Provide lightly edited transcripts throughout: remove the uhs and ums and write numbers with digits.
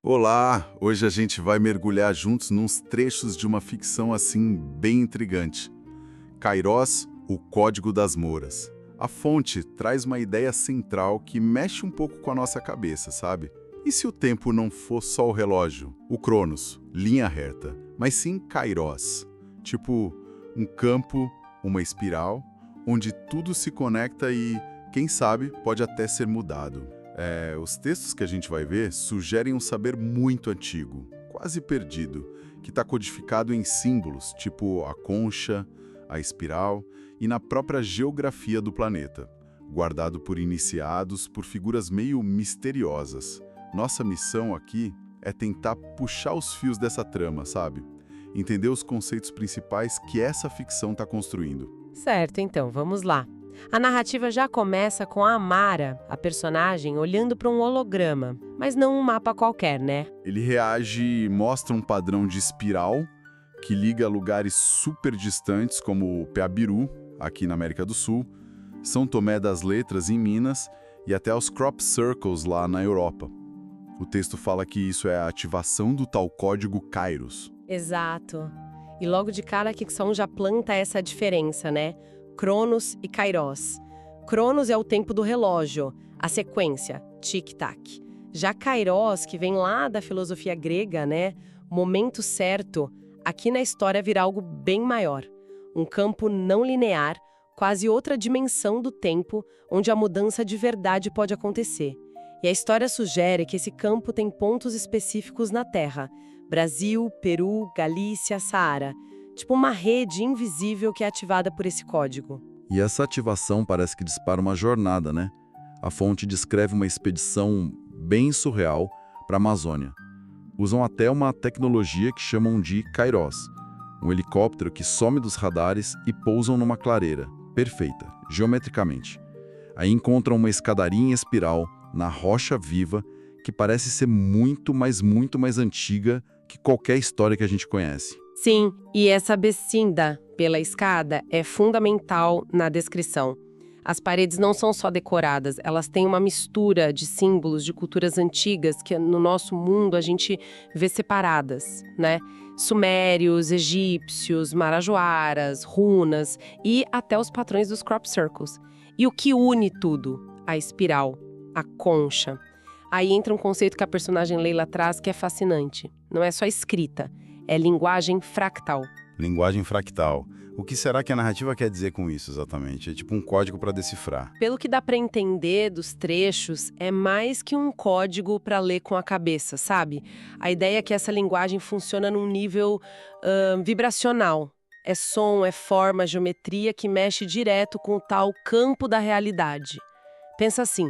Olá! Hoje a gente vai mergulhar juntos nos trechos de uma ficção assim bem intrigante. Kairos, o Código das Mouras. A fonte traz uma ideia central que mexe um pouco com a nossa cabeça, sabe? E se o tempo não for só o relógio, o Cronos, linha reta, mas sim Kairos, tipo um campo, uma espiral, onde tudo se conecta e, quem sabe, pode até ser mudado. Os textos que a gente vai ver sugerem um saber muito antigo, quase perdido, que está codificado em símbolos, tipo a concha, a espiral e na própria geografia do planeta, guardado por iniciados, por figuras meio misteriosas. Nossa missão aqui é tentar puxar os fios dessa trama, sabe? Entender os conceitos principais que essa ficção está construindo. Certo, então, vamos lá. A narrativa já começa com a Amara, a personagem, olhando para um holograma, mas não um mapa qualquer, né? Ele reage e mostra um padrão de espiral que liga a lugares super distantes, como o Peabiru, aqui na América do Sul, São Tomé das Letras, em Minas, e até os Crop Circles, lá na Europa. O texto fala que isso é a ativação do tal código Kairos. Exato. E logo de cara a ficção já planta essa diferença, né? Cronos e Kairos. Cronos é o tempo do relógio, a sequência, tic-tac. Já Kairos, que vem lá da filosofia grega, né? Momento certo, aqui na história vira algo bem maior. Um campo não linear, quase outra dimensão do tempo, onde a mudança de verdade pode acontecer. E a história sugere que esse campo tem pontos específicos na Terra. Brasil, Peru, Galícia, Saara. Tipo uma rede invisível que é ativada por esse código. E essa ativação parece que dispara uma jornada, né? A fonte descreve uma expedição bem surreal para a Amazônia. Usam até uma tecnologia que chamam de Kairos, um helicóptero que some dos radares e pousam numa clareira, perfeita, geometricamente. Aí encontram uma escadaria em espiral, na rocha viva, que parece ser muito mais antiga que qualquer história que a gente conhece. Sim, e essa descida pela escada é fundamental na descrição. As paredes não são só decoradas, elas têm uma mistura de símbolos de culturas antigas que no nosso mundo a gente vê separadas, né? Sumérios, egípcios, marajoaras, runas e até os patrões dos crop circles. E o que une tudo? A espiral, a concha. Aí entra um conceito que a personagem Leila traz que é fascinante. Não é só escrita, é linguagem fractal. Linguagem fractal. O que será que a narrativa quer dizer com isso exatamente? É tipo um código para decifrar. Pelo que dá para entender dos trechos, é mais que um código para ler com a cabeça, sabe? A ideia é que essa linguagem funciona num nível vibracional. É som, é forma, geometria que mexe direto com o tal campo da realidade. Pensa assim,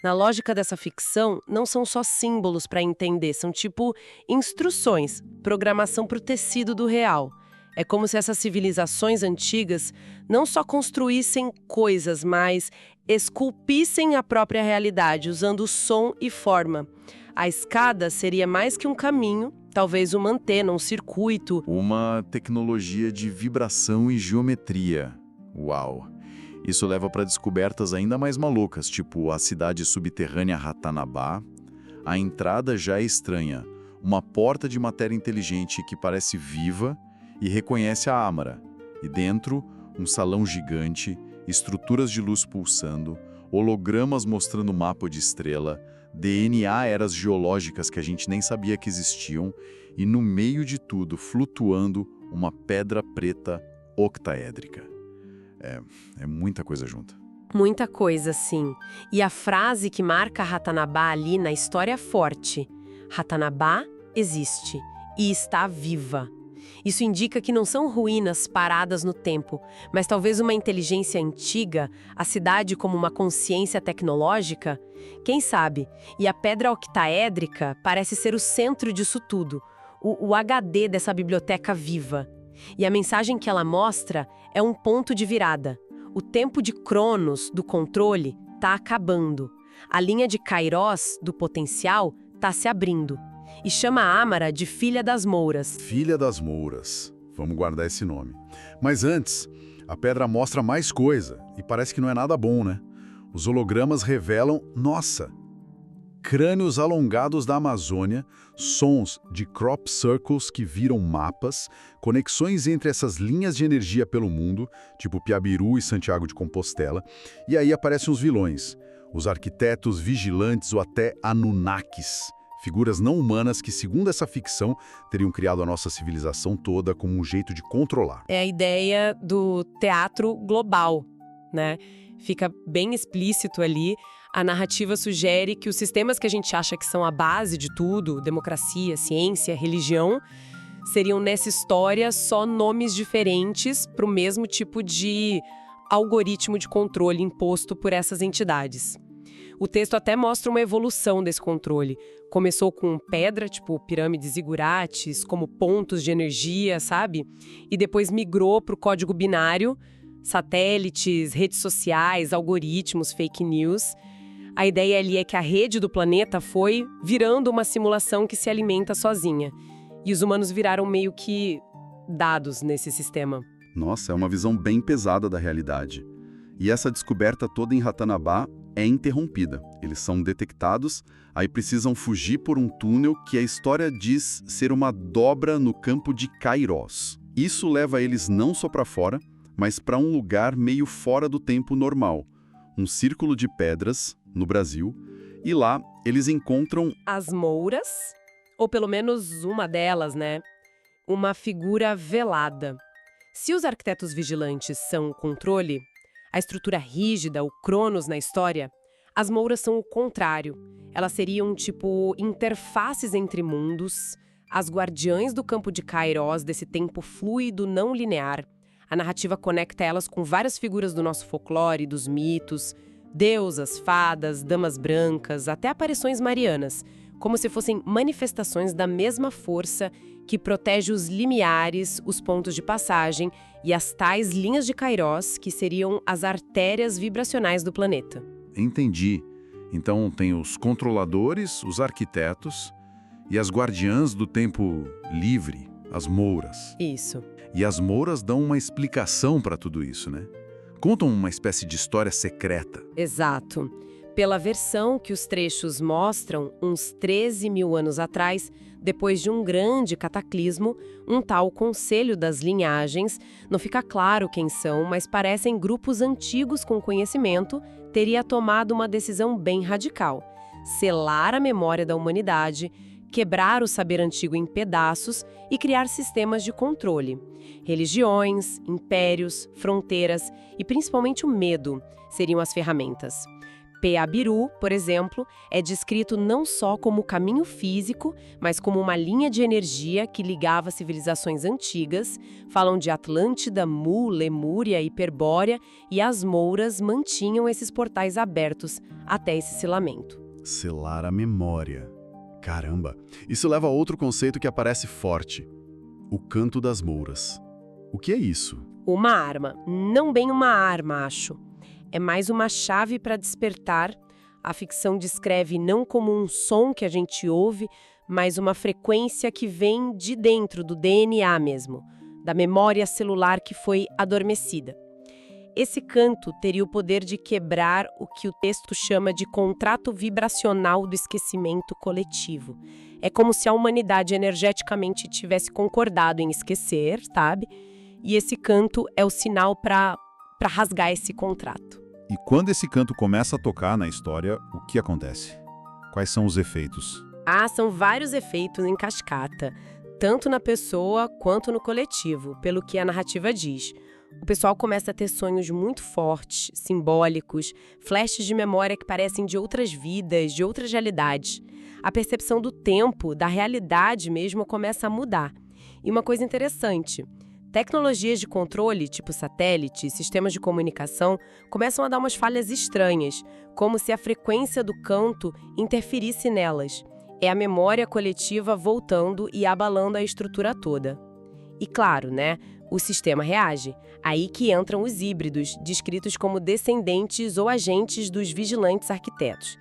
na lógica dessa ficção, não são só símbolos para entender, são tipo instruções, programação para o tecido do real. É como se essas civilizações antigas não só construíssem coisas, mas esculpissem a própria realidade, usando som e forma. A escada seria mais que um caminho, talvez uma antena, um circuito. Uma tecnologia de vibração e geometria. Uau! Isso leva para descobertas ainda mais malucas, tipo a cidade subterrânea Ratanabá. A entrada já é estranha. Uma porta de matéria inteligente que parece viva e reconhece a Amara. E dentro, um salão gigante, estruturas de luz pulsando, hologramas mostrando mapa de estrela, DNA eras geológicas que a gente nem sabia que existiam, e no meio de tudo, flutuando, uma pedra preta octaédrica. É muita coisa junta. Muita coisa, sim. E a frase que marca Ratanabá ali na história é forte. Ratanabá existe e está viva. Isso indica que não são ruínas paradas no tempo, mas talvez uma inteligência antiga, a cidade como uma consciência tecnológica? Quem sabe? E a pedra octaédrica parece ser o centro disso tudo, o HD dessa biblioteca viva. E a mensagem que ela mostra é um ponto de virada. O tempo de Cronos, do controle, está acabando. A linha de Kairos, do potencial, está se abrindo. E chama a Amara de Filha das Mouras. Filha das Mouras. Vamos guardar esse nome. Mas antes, A pedra mostra mais coisa, e parece que não é nada bom, né? Os hologramas revelam, nossa, crânios alongados da Amazônia, sons de crop circles que viram mapas, conexões entre essas linhas de energia pelo mundo, tipo Piabiru e Santiago de Compostela, e aí aparecem os vilões, os arquitetos, vigilantes ou até Anunnakis, figuras não humanas que, segundo essa ficção, teriam criado a nossa civilização toda como um jeito de controlar. É a ideia do teatro global, né? Fica bem explícito ali. A narrativa sugere que os sistemas que a gente acha que são a base de tudo, democracia, ciência, religião, seriam nessa história só nomes diferentes para o mesmo tipo de algoritmo de controle imposto por essas entidades. O texto até mostra uma evolução desse controle. Começou com pedra, tipo pirâmides zigurates, como pontos de energia, sabe? E depois migrou para o código binário, satélites, redes sociais, algoritmos, fake news. A ideia ali é que a rede do planeta foi virando uma simulação que se alimenta sozinha. E os humanos viraram meio que dados nesse sistema. Nossa, é uma visão bem pesada da realidade. E essa descoberta toda em Ratanabá é interrompida. Eles são detectados, aí precisam fugir por um túnel que a história diz ser uma dobra no campo de Kairos. Isso leva eles não só para fora, mas para um lugar meio fora do tempo normal, um círculo de pedras, no Brasil, e lá eles encontram As Mouras, ou pelo menos uma delas, né? Uma figura velada. Se os arquitetos vigilantes são o controle, a estrutura rígida, o Cronos na história, as Mouras são o contrário. Elas seriam, tipo, interfaces entre mundos, as guardiães do campo de Kairos, desse tempo fluido não linear. A narrativa conecta elas com várias figuras do nosso folclore, dos mitos, deusas, fadas, damas brancas, até aparições marianas, como se fossem manifestações da mesma força que protege os limiares, os pontos de passagem e as tais linhas de Kairos, que seriam as artérias vibracionais do planeta. Entendi. Então tem os controladores, os arquitetos e as guardiãs do tempo livre, as Mouras. Isso. E as Mouras dão uma explicação para tudo isso, né? Contam uma espécie de história secreta. Exato. Pela versão que os trechos mostram, uns 13 mil anos atrás, depois de um grande cataclismo, um tal Conselho das Linhagens, não fica claro quem são, mas parecem grupos antigos com conhecimento, teria tomado uma decisão bem radical: selar a memória da humanidade, quebrar o saber antigo em pedaços e criar sistemas de controle. Religiões, impérios, fronteiras e principalmente o medo seriam as ferramentas. Piabiru, por exemplo, é descrito não só como caminho físico, mas como uma linha de energia que ligava civilizações antigas. Falam de Atlântida, Mu, Lemúria, Hiperbórea, e as Mouras mantinham esses portais abertos até esse selamento. Selar a memória. Caramba! Isso leva a outro conceito que aparece forte: o canto das Mouras. O que é isso? Uma arma. Não bem uma arma, acho. É mais uma chave para despertar. A ficção descreve não como um som que a gente ouve, mas uma frequência que vem de dentro do DNA mesmo, da memória celular que foi adormecida. Esse canto teria o poder de quebrar o que o texto chama de contrato vibracional do esquecimento coletivo. É como se a humanidade energeticamente tivesse concordado em esquecer, sabe? E esse canto é o sinal para rasgar esse contrato. E quando esse canto começa a tocar na história, o que acontece? Quais são os efeitos? São vários efeitos em cascata, tanto na pessoa quanto no coletivo, pelo que a narrativa diz. O pessoal começa a ter sonhos muito fortes, simbólicos, flashes de memória que parecem de outras vidas, de outras realidades. A percepção do tempo, da realidade mesmo, começa a mudar. E uma coisa interessante: tecnologias de controle, tipo satélite, sistemas de comunicação, começam a dar umas falhas estranhas, como se a frequência do canto interferisse nelas. É a memória coletiva voltando e abalando a estrutura toda. E claro, né, o sistema reage. Aí que entram os híbridos, descritos como descendentes ou agentes dos vigilantes arquitetos.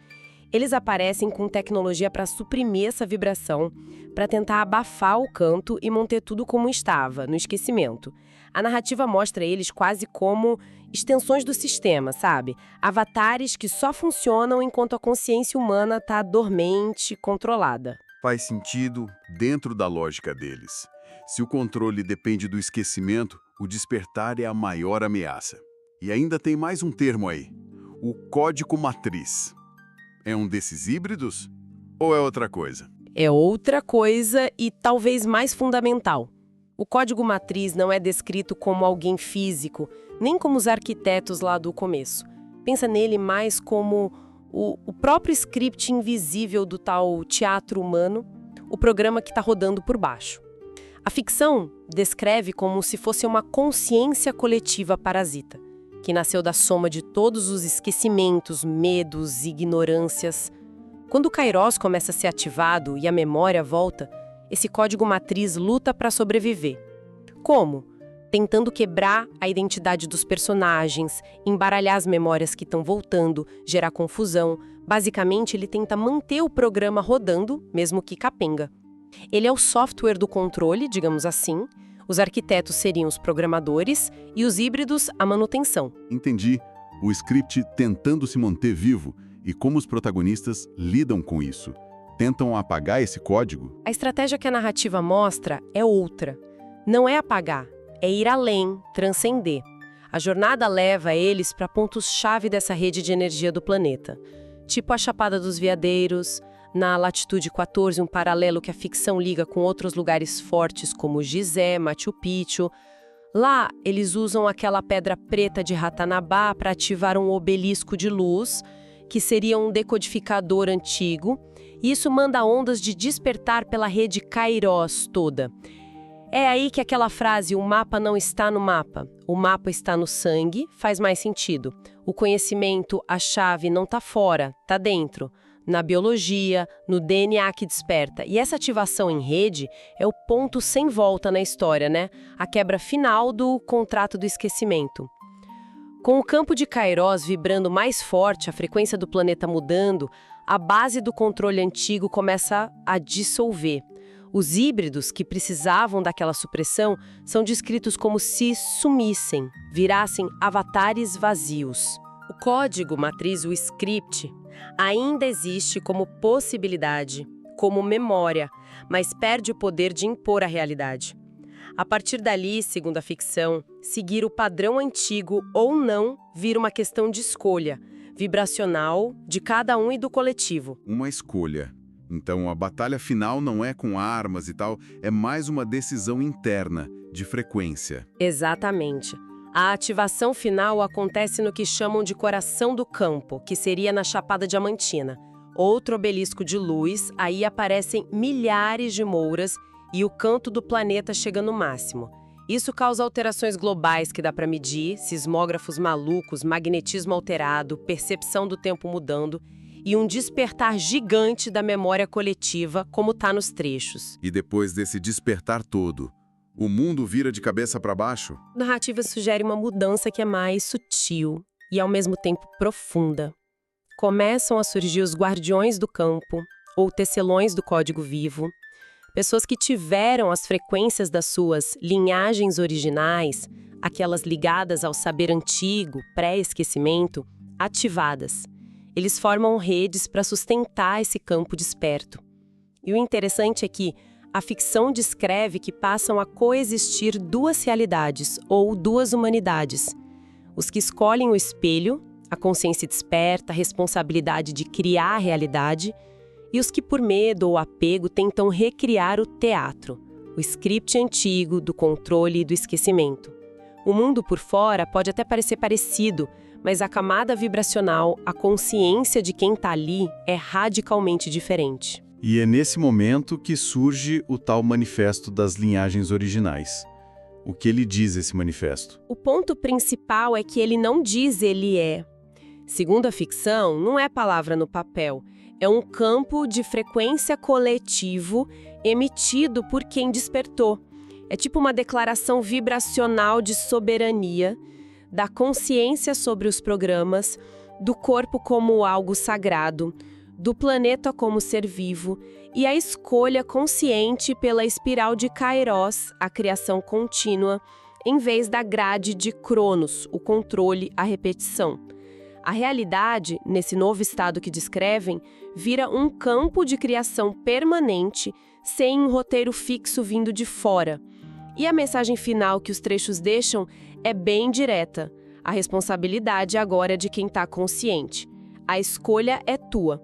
Eles aparecem com tecnologia para suprimir essa vibração, para tentar abafar o canto e manter tudo como estava, no esquecimento. A narrativa mostra eles quase como extensões do sistema, sabe? Avatares que só funcionam enquanto a consciência humana está dormente, controlada. Faz sentido dentro da lógica deles. Se o controle depende do esquecimento, o despertar é a maior ameaça. E ainda tem mais um termo aí, o código matriz. É um desses híbridos ou é outra coisa? É outra coisa e talvez mais fundamental. O código matriz não é descrito como alguém físico, nem como os arquitetos lá do começo. Pensa nele mais como o próprio script invisível do tal teatro humano, o programa que está rodando por baixo. A ficção descreve como se fosse uma consciência coletiva parasita, que nasceu da soma de todos os esquecimentos, medos e ignorâncias. Quando o Kairos começa a ser ativado e a memória volta, esse código matriz luta para sobreviver. Como? Tentando quebrar a identidade dos personagens, embaralhar as memórias que estão voltando, gerar confusão. Basicamente, ele tenta manter o programa rodando, mesmo que capenga. Ele é o software do controle, digamos assim. Os arquitetos seriam os programadores e os híbridos a manutenção. Entendi. O script tentando se manter vivo e como os protagonistas lidam com isso. Tentam apagar esse código? A estratégia que a narrativa mostra é outra. Não é apagar, é ir além, transcender. A jornada leva eles para pontos-chave dessa rede de energia do planeta. Tipo a Chapada dos Veadeiros, na latitude 14, um paralelo que a ficção liga com outros lugares fortes como Gizé, Machu Picchu. Lá, eles usam aquela pedra preta de Ratanabá para ativar um obelisco de luz, que seria um decodificador antigo, e isso manda ondas de despertar pela rede Kairos toda. É aí que aquela frase, o mapa não está no mapa, o mapa está no sangue, faz mais sentido. O conhecimento, a chave, não está fora, está dentro. Na biologia, no DNA que desperta. E essa ativação em rede é o ponto sem volta na história, né? A quebra final do contrato do esquecimento. Com o campo de Kairos vibrando mais forte, a frequência do planeta mudando, a base do controle antigo começa a dissolver. Os híbridos, que precisavam daquela supressão, são descritos como se sumissem, virassem avatares vazios. O código matriz, o script, ainda existe como possibilidade, como memória, mas perde o poder de impor a realidade. A partir dali, segundo a ficção, seguir o padrão antigo ou não vira uma questão de escolha, vibracional, de cada um e do coletivo. Uma escolha. Então, a batalha final não é com armas e tal, é mais uma decisão interna, de frequência. Exatamente. A ativação final acontece no que chamam de coração do campo, que seria na Chapada Diamantina. Outro obelisco de luz, aí aparecem milhares de mouras e o canto do planeta chega no máximo. Isso causa alterações globais que dá para medir, sismógrafos malucos, magnetismo alterado, percepção do tempo mudando e um despertar gigante da memória coletiva, como tá nos trechos. E depois desse despertar todo, o mundo vira de cabeça para baixo? A narrativa sugere uma mudança que é mais sutil e ao mesmo tempo profunda. Começam a surgir os guardiões do campo, ou tecelões do código vivo, pessoas que tiveram as frequências das suas linhagens originais, aquelas ligadas ao saber antigo, pré-esquecimento, ativadas. Eles formam redes para sustentar esse campo desperto. E o interessante é que a ficção descreve que passam a coexistir duas realidades, ou duas humanidades. Os que escolhem o espelho, a consciência desperta, a responsabilidade de criar a realidade, e os que por medo ou apego tentam recriar o teatro, o script antigo do controle e do esquecimento. O mundo por fora pode até parecer parecido, mas a camada vibracional, a consciência de quem está ali, é radicalmente diferente. E é nesse momento que surge o tal manifesto das linhagens originais. O que ele diz, esse manifesto? O ponto principal é que ele não diz ele é. Segundo a ficção, não é palavra no papel. É um campo de frequência coletivo emitido por quem despertou. É tipo uma declaração vibracional de soberania, da consciência sobre os programas, do corpo como algo sagrado, do planeta como ser vivo e a escolha consciente pela espiral de Kairos, a criação contínua, em vez da grade de Cronos, o controle, a repetição. A realidade, nesse novo estado que descrevem, vira um campo de criação permanente, sem um roteiro fixo vindo de fora. E a mensagem final que os trechos deixam é bem direta. A responsabilidade agora é de quem está consciente. A escolha é tua.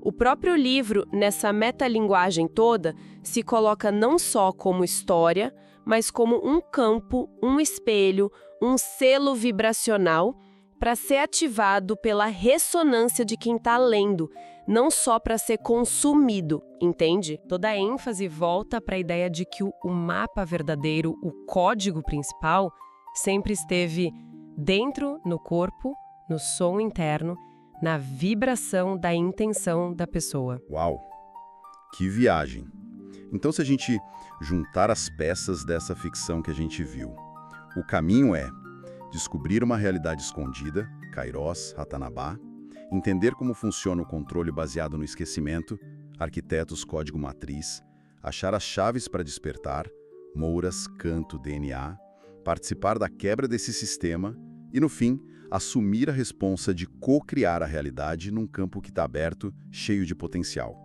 O próprio livro, nessa metalinguagem toda, se coloca não só como história, mas como um campo, um espelho, um selo vibracional para ser ativado pela ressonância de quem está lendo, não só para ser consumido, entende? Toda a ênfase volta para a ideia de que o mapa verdadeiro, o código principal, sempre esteve dentro, no corpo, no som interno, na vibração da intenção da pessoa. Uau! Que viagem! Então, se a gente juntar as peças dessa ficção que a gente viu, o caminho é descobrir uma realidade escondida, Kairos, Ratanabá, entender como funciona o controle baseado no esquecimento, arquitetos, código matriz, achar as chaves para despertar, Mouras, canto, DNA, participar da quebra desse sistema e, no fim, assumir a responsa de co-criar a realidade num campo que está aberto, cheio de potencial.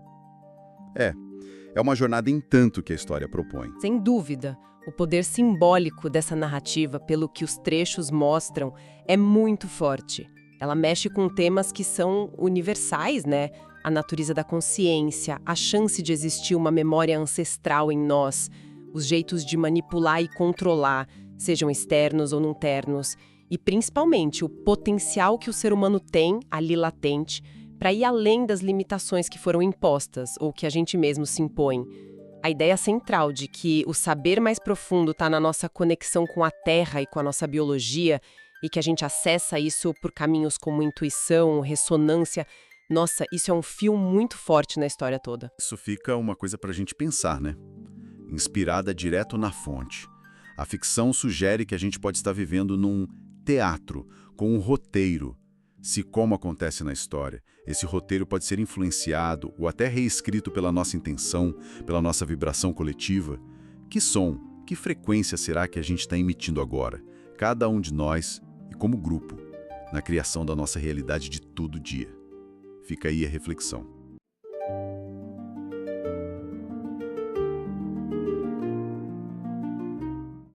É uma jornada em tanto que a história propõe. Sem dúvida, o poder simbólico dessa narrativa, pelo que os trechos mostram, é muito forte. Ela mexe com temas que são universais, né? A natureza da consciência, a chance de existir uma memória ancestral em nós, os jeitos de manipular e controlar, sejam externos ou internos, e principalmente o potencial que o ser humano tem ali latente para ir além das limitações que foram impostas ou que a gente mesmo se impõe. A ideia central de que o saber mais profundo está na nossa conexão com a Terra e com a nossa biologia e que a gente acessa isso por caminhos como intuição, ressonância. Nossa, isso é um fio muito forte na história toda. Isso fica uma coisa para a gente pensar, né? Inspirada direto na fonte. A ficção sugere que a gente pode estar vivendo num teatro, com um roteiro. Se, como acontece na história, esse roteiro pode ser influenciado ou até reescrito pela nossa intenção, pela nossa vibração coletiva, que som, que frequência será que a gente está emitindo agora, cada um de nós e como grupo, na criação da nossa realidade de todo dia? Fica aí a reflexão.